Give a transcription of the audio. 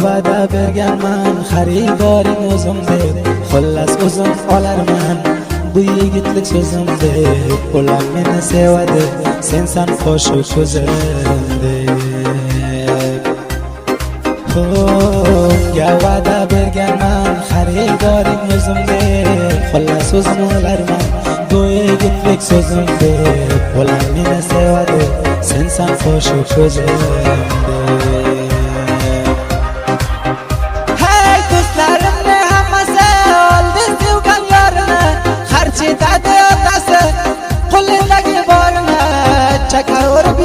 va'da berganman xaridoring o'zim deb, xullas o'zim olarman bu yigitlik so'zim deb. Ular meni sevadi, sensan qo'shiq ko'zim deb. Unga va'da berganman xaridoring o'zim deb, xullas o'zim olarman bu yigitlik so'zim deb. Ular meni sevadi, sensan qo'shiq ko'zim deb. Chakar o'rib